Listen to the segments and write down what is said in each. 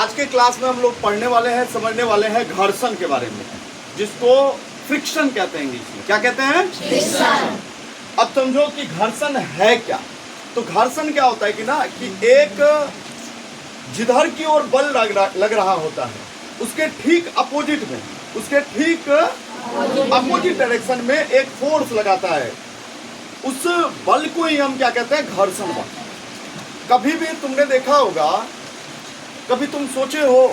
आज के क्लास में हम लोग पढ़ने वाले हैं, समझने वाले हैं घर्षण के बारे में, जिसको फ्रिक्शन कहते हैं इंग्लिश में। क्या कहते हैं? फ्रिक्शन। अब समझो कि घर्षण है क्या। तो घर्षण क्या होता है कि ना कि एक जिधर की ओर बल लग रहा होता है उसके ठीक अपोजिट में, उसके ठीक अपोजिट डायरेक्शन में एक फोर्स लगाता है। उस बल को ही हम क्या कहते हैं? घर्षण बल। कभी भी तुमने देखा होगा, कभी तुम सोचे हो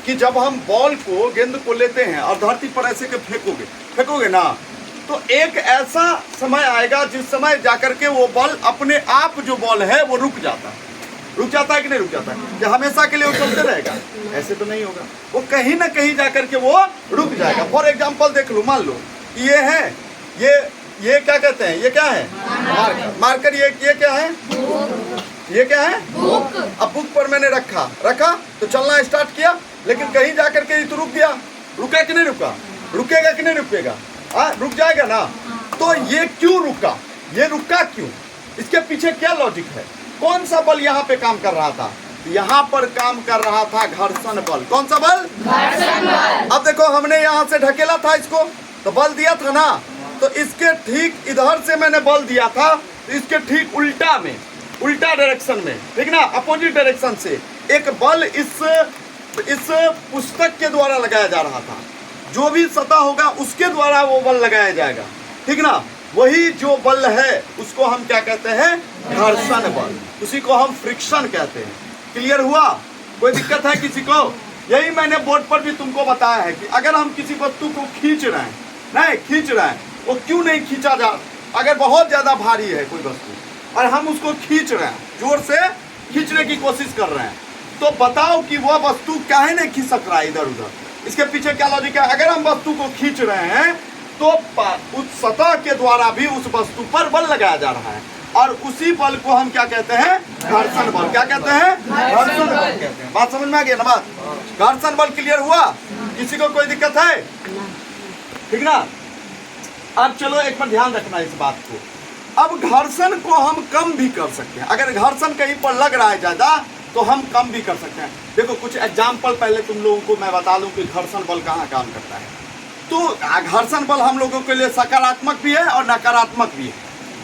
कि जब हम बॉल को, गेंद को लेते हैं और धरती पर ऐसे के फेंकोगे ना, तो एक ऐसा समय आएगा जिस समय जाकर के वो बॉल अपने आप, जो बॉल है वो रुक जाता है। रुक जाता है कि नहीं रुक जाता है? क्या हमेशा के लिए वो चलते रहेगा? ऐसे तो नहीं होगा, वो कहीं ना कहीं जाकर के वो रुक जाएगा। फॉर एग्जाम्पल देख लो, मान लो ये है, ये क्या कहते हैं? ये क्या है? मार्कर। ये क्या है? ये क्या है? बुक। अब बुक पर मैंने रखा तो चलना स्टार्ट किया, लेकिन कहीं जाकर के ये तो रुक गया। रुका कि नहीं रुका? रुकेगा कि नहीं रुकेगा? रुक जाएगा ना। तो ये क्यों रुका? ये रुका क्यों? इसके पीछे क्या लॉजिक है? कौन सा बल यहाँ पे काम कर रहा था? यहाँ पर काम कर रहा था घर्षण बल। कौन सा बल? घर्षण बल। अब देखो, हमने यहाँ से ढकेला था इसको, तो बल दिया था ना, तो इसके ठीक इधर से मैंने बल दिया था, तो इसके ठीक उल्टा में, उल्टा डायरेक्शन में, ठीक ना, अपोजिट डायरेक्शन से एक बल इस पुस्तक के द्वारा लगाया जा रहा था। जो भी सतह होगा उसके द्वारा वो बल लगाया जाएगा, ठीक ना। वही जो बल है उसको हम क्या कहते हैं? घर्षण बल। उसी को हम फ्रिक्शन कहते हैं। क्लियर हुआ? कोई दिक्कत है किसी को? यही मैंने बोर्ड पर भी तुमको बताया है कि अगर हम किसी वस्तु को खींच रहे हैं, वो क्यों नहीं खींचा जा? अगर बहुत ज्यादा भारी है कोई वस्तु और हम उसको खींच रहे हैं, जोर से खींचने की कोशिश कर रहे हैं, तो बताओ कि वह वस्तु काहे नहीं खिसक रहा है इधर उधर? इसके पीछे क्या लॉजिक है? अगर हम वस्तु को खींच रहे हैं तो उस सतह के द्वारा भी उस वस्तु पर बल लगाया जा रहा है, और उसी बल को हम क्या कहते हैं? घर्षण बल। क्या कहते हैं? घर्षण बल कहते हैं। बात समझ में आ गई ना? बात घर्षण बल क्लियर हुआ? किसी को कोई दिक्कत है? ठीक ना। अब चलो एक बार ध्यान रखना इस बात को। अब घर्षण को हम कम भी कर सकते हैं। अगर घर्षण कहीं पर लग रहा है ज्यादा, तो हम कम भी कर सकते हैं। देखो कुछ एग्जाम्पल पहले तुम लोगों को मैं बता दूं कि घर्षण बल कहाँ काम करता है। तो घर्षण बल हम लोगों के लिए सकारात्मक भी है और नकारात्मक भी है।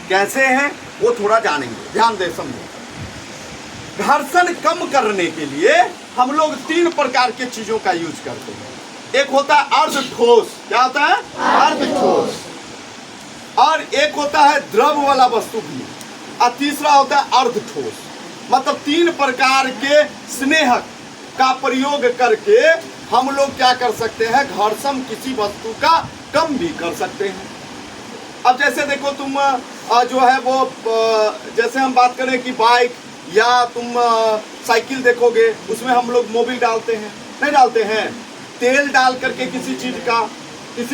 कैसे है वो थोड़ा जानेंगे, ध्यान दे समझो। घर्षण कम करने के लिए हम लोग 3 प्रकार के चीजों का यूज करते हैं। एक होता है अर्ध ठोस। क्या होता है? अर्ध ठोस। और एक होता है द्रव वाला वस्तु भी, और तीसरा होता है अर्ध ठोस। मतलब 3 प्रकार के स्नेहक का प्रयोग करके हम लोग क्या कर सकते हैं? घर्षण किसी वस्तु का कम भी कर सकते हैं। अब जैसे देखो तुम जो है वो, जैसे हम बात करें कि बाइक या तुम साइकिल देखोगे, उसमें हम लोग मोबिल डालते हैं, नहीं डालते हैं? तेल डाल करके किसी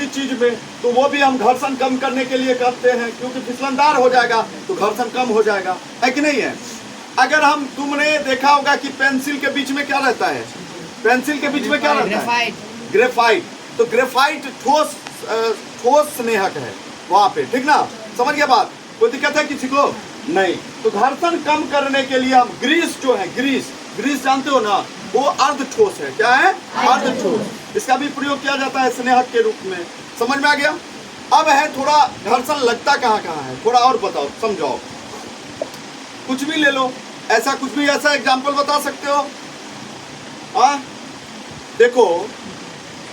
चीज में, तो वो भी हम घर्षण कम करने के लिए करते हैं, क्योंकि फिसलनदार हो जाएगा तो घर्षण कम हो जाएगा, है कि नहीं है? अगर तुमने देखा होगा कि पेंसिल के बीच में क्या रहता है? पेंसिल के बीच में क्या रहता है? ग्रेफाइट। तो ग्रेफाइट ठोस स्नेहक है वहां पे, ठीक ना। समझ गया बात? कोई दिक्कत है किसी को? नहीं। तो घर्षण कम करने के लिए हम ग्रीस जो है, ग्रीस जानते हो ना, वो अर्ध ठोस है। क्या है? अर्ध ठोस। इसका भी प्रयोग किया जाता है स्नेहक के रूप में। समझ में आ गया? अब है थोड़ा घर्षण लगता कहाँ है, थोड़ा और बताओ, समझाओ। कुछ भी ले लो, ऐसा कुछ भी, ऐसा एग्जाम्पल बता सकते हो? देखो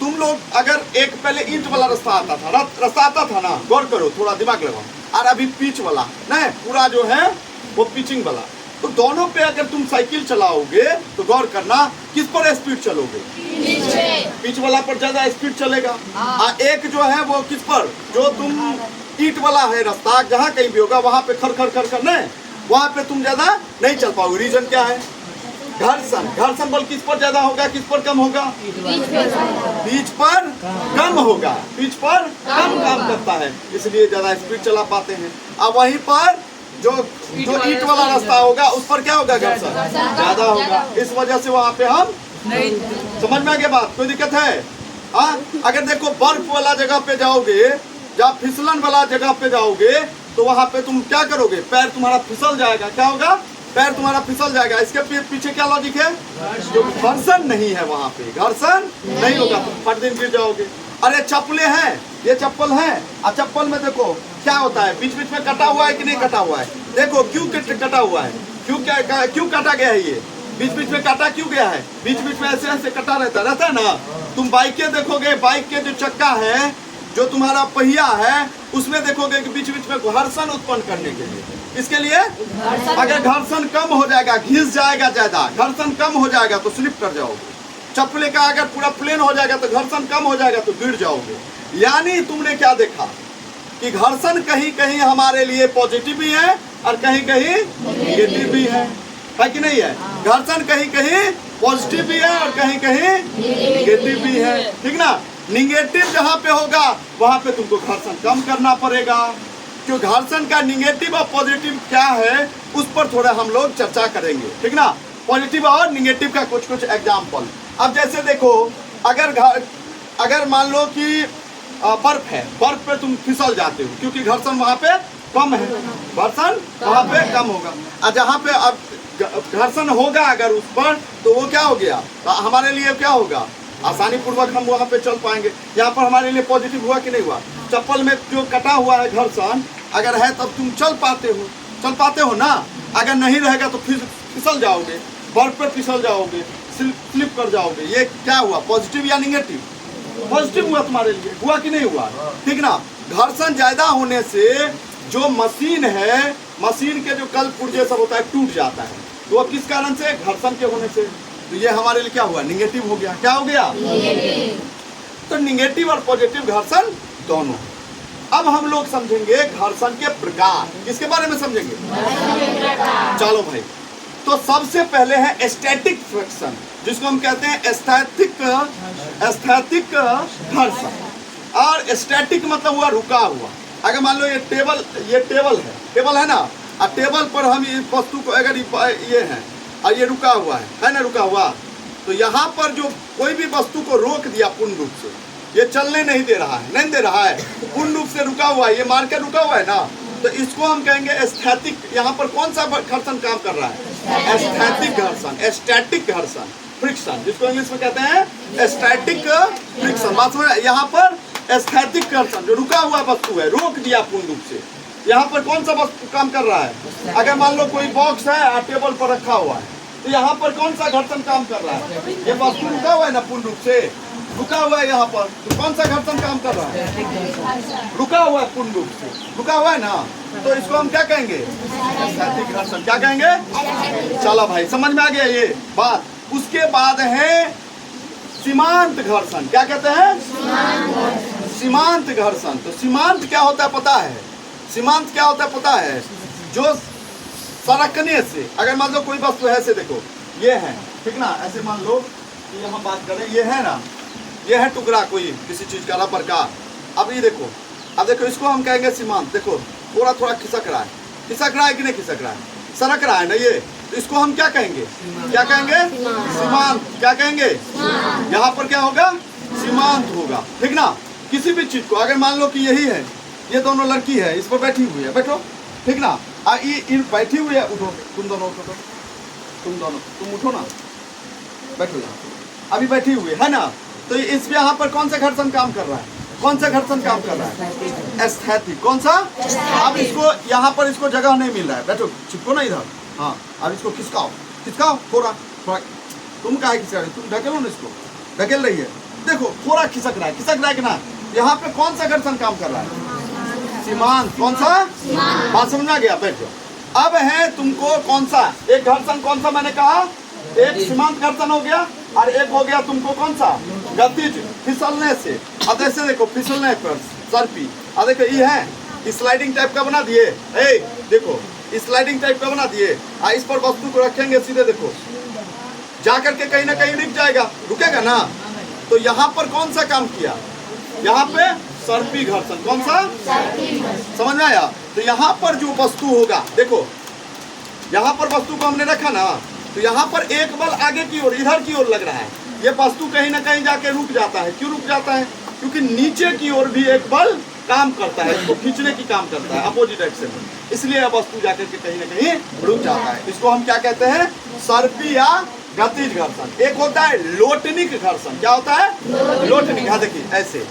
तुम लोग, अगर एक पहले ईंट वाला रास्ता आता था ना, गौर करो, थोड़ा दिमाग लगाओ, और अभी पिच वाला नहीं, पूरा जो है वो पिचिंग वाला, तो दोनों पे अगर तुम साइकिल चलाओगे तो गौर करना किस पर स्पीड चलोगे? पिच वाला पर ज्यादा स्पीड चलेगा। एक जो है वो किस पर, जो तुम ईंट वाला है रास्ता, जहाँ कहीं भी होगा वहां पे खर खर खर खर नहीं, वहां पे तुम ज्यादा नहीं चल पाओगे। रीजन क्या है? घर्षण बल किस पर ज्यादा होगा, किस पर कम होगा? पिच पर कम होगा। पिच पर कम काम करता है, इसलिए ज्यादा स्पीड चला पाते हैं। अब वहीं पर जो ईंट वाला रास्ता होगा उस पर क्या होगा? घर्षण ज्यादा होगा। इस वजह से वहां पे हम नहीं। समझ में आ गया बात? कोई दिक्कत है? अगर देखो बर्फ वाला जगह पे जाओगे, जहाँ फिसलन वाला जगह पे जाओगे, तो वहां पे तुम क्या करोगे? पैर तुम्हारा फिसल जाएगा। क्या होगा? पैर तुम्हारा फिसल जाएगा। इसके पीछे क्या लॉजिक है? जो घर्षण नहीं है वहां पे घर्षण नहीं होगा, तुम फट दिन गिर जाओगे। अरे चप्पलें हैं, ये चप्पल है, और चप्पल में देखो क्या होता है, बीच बीच में कटा हुआ है कि नहीं कटा हुआ है? देखो क्यों कटा हुआ है, क्यों काटा गया है? ये बीच बीच में काटा क्यों गया है? बीच बीच में ऐसे ऐसे कटा रहता है ना। तुम बाइकें देखोगे, बाइक के जो चक्का है, जो तुम्हारा पहिया है, उसमें देखोगे कि बीच बीच में घर्षण उत्पन्न करने के लिए, इसके लिए अगर घर्षण कम हो जाएगा, घिस जाएगा ज्यादा, घर्षण कम हो जाएगा तो स्लिप कर जाओगे। चप्पल का अगर पूरा प्लेन हो जाएगा तो घर्षण कम हो जाएगा तो गिर जाओगे। यानी तुमने क्या देखा कि घर्षण कहीं कहीं हमारे लिए पॉजिटिव भी है और कहीं कहीं नेगेटिव भी है कि नहीं है? घर्षण कहीं कहीं पॉजिटिव भी है और कहीं कहीं नेगेटिव भी है, ठीक ना। निगेटिव जहाँ पे होगा वहां पे तुमको घर्षण कम करना पड़ेगा। जो घर्षण का निगेटिव और पॉजिटिव क्या है उस पर थोड़ा हम लोग चर्चा करेंगे, ठीक ना। पॉजिटिव और निगेटिव का कुछ कुछ एग्जाम्पल। अब जैसे देखो, अगर मान लो कि बर्फ है, बर्फ पे तुम फिसल जाते हो क्योंकि घर्षण वहां पे कम है, घर्षण वहां पे कम होगा। और जहाँ पे अब घर्षण होगा अगर उस पर, तो वो क्या हो गया, तो हमारे लिए क्या होगा, आसानी पूर्वक हम वहां पे चल पाएंगे। यहाँ पर हमारे लिए पॉजिटिव हुआ कि नहीं हुआ? चप्पल में जो कटा हुआ है घर्षण अगर है तब तुम चल पाते हो ना। अगर नहीं रहेगा तो फिसल जाओगे, बर्फ पर फिसल जाओगे, स्लिप कर जाओगे। ये क्या हुआ, पॉजिटिव या निगेटिव? पॉजिटिव हुआ तुम्हारे लिए, हुआ कि नहीं हुआ, ठीक ना। घर्षण ज्यादा होने से जो मशीन है, मशीन के जो कल पुर्जे सब होता है टूट जाता है, तो वो किस कारण से? घर्षण के होने से। तो ये हमारे लिए क्या हुआ, निगेटिव हो गया। क्या हो गया? तो निगेटिव और पॉजिटिव घर्षण दोनों। अब हम लोग समझेंगे घर्षण के प्रकार। किसके बारे में समझेंगे? चलो भाई, तो सबसे पहले है स्टैटिक फ्रिक्शन, जिसको हम कहते हैं स्थैतिक घर्षण। और स्टैटिक मतलब हुआ रुका हुआ। अगर मान लो ये टेबल है ना, और टेबल पर हम इस वस्तु को अगर ये है और ये रुका हुआ है ना, रुका हुआ, तो यहाँ पर जो कोई भी वस्तु को रोक दिया पूर्ण रूप से, ये चलने नहीं दे रहा है, पूर्ण रूप से रुका हुआ है, ये मार के रुका हुआ है ना, तो इसको हम कहेंगे स्थैतिक। यहाँ पर कौन सा घर्षण काम कर रहा है? स्थैतिक घर्षण, स्टैटिक घर्षण, फ्रिक्शन, जिसको इंग्लिश में कहते हैं स्टैटिक फ्रिक्शन। बात समझ? यहाँ पर स्थैतिक घर्षण, जो रुका हुआ वस्तु है, रोक दिया पूर्ण रूप से। यहाँ पर कौन सा वस्तु काम कर रहा है? अगर मान लो कोई बॉक्स है टेबल पर रखा हुआ है, तो यहाँ पर कौन सा घर्षण काम कर रहा है? ये वस्तु रुका हुआ है ना, पूर्ण रूप से रुका हुआ है यहाँ पर, तो कौन सा घर्षण काम कर रहा है? रुका हुआ है, पूर्ण रूप से रुका हुआ है ना, तो इसको हम क्या कहेंगे? स्थैतिक घर्षण। क्या कहेंगे? चलो भाई, समझ में आ गया ये बात। उसके बाद है सीमांत घर्षण। क्या कहते हैं? सीमांत घर्षण। तो सीमांत क्या होता है पता है? सीमांत क्या होता है पता है? जो सरकने से, अगर मान लो कोई वस्तु है, ऐसे देखो ये है, ठीक ना, ऐसे मान लो कि हम बात करें, ये है ना, ये है टुकड़ा कोई किसी चीज का, रबर का। अब ये देखो, अब देखो इसको हम कहेंगे सीमांत। देखो थोड़ा थोड़ा खिसक रहा है कि नहीं खिसक रहा है, सरक रहा है ना ये, तो इसको हम क्या कहेंगे? क्या कहेंगे? सीमांत। क्या कहेंगे? यहाँ पर क्या होगा? सीमांत होगा, ठीक ना। किसी भी चीज को, अगर मान लो कि यही है, ये दोनों लड़की है, इस पर बैठी हुई है, बैठो, ठीक ना, ये बैठी हुई है, उठो, तुम दोनों उठो, तुम उठो ना, बैठो यहाँ, अभी बैठी हुई है ना, तो इस पे यहाँ पर कौन सा घर्षण काम कर रहा है? कौन सा घर्षण काम कर रहा है? स्थैतिक। कौन सा? अब इसको यहाँ पर इसको जगह नहीं मिल रहा है, बैठो, चिपको ना इधर, हाँ, अब इसको खिसकाओ थोड़ा। तुम काहे खिसका रहे? तुम ढकेलो ना, इसको ढकेल रही है, देखो थोड़ा खिसक रहा है कि ना। यहाँ पे कौन सा घर्षण काम कर रहा है? सीमांत। कौन सा? बात समझ में आ गया? बैठो। अब है तुमको कौन सा एक घर्षण, कौन सा मैंने कहा? एक सीमांत घर्षण हो गया, और एक हो गया तुमको कौन सा? गतिज, फिसलने से। अब ऐसे देखो, फिसलने पर सर्पी, अब देखो ये है स्लाइडिंग टाइप का बना दिए, देखो स्लाइडिंग टाइप का बना दिए, इस पर वस्तु को रखेंगे सीधे, देखो जाकर के कहीं ना कहीं रुक जाएगा, रुकेगा ना। तो यहाँ पर कौन सा काम किया? यहाँ पे सर्पी घर्षण। कौन सा? समझ में आया? तो यहाँ पर जो वस्तु होगा, देखो यहाँ पर वस्तु को हमने रखा ना, तो यहाँ पर एक बल आगे की ओर, इधर की ओर लग रहा है, ये वस्तु कहीं ना कहीं जाके रुक जाता है। क्यों रुक जाता है? क्योंकि नीचे की ओर भी एक बल काम करता है, इसको खींचने की काम करता है अपोजिट एक्शन में, इसलिए यह वस्तु जाकर के कहीं ना कहीं रुक जाता है। इसको हम क्या कहते हैं? सर्पी या गतिज घर्षण। एक होता है लोटनिक घर्षण। क्या होता है? लोटनिक। हाँ देखिए, ऐसे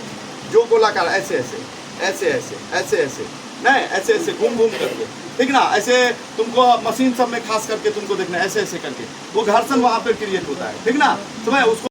जो गोलाकार, ऐसे ऐसे ऐसे ऐसे ऐसे ऐसे नहीं, ऐसे ऐसे घूम घूम करके, ठीक ना, ऐसे तुमको मशीन सब में खास करके तुमको देखना, ऐसे ऐसे करके वो घर्षण वहां पर क्रिएट होता है, ठीक ना, समझ उसको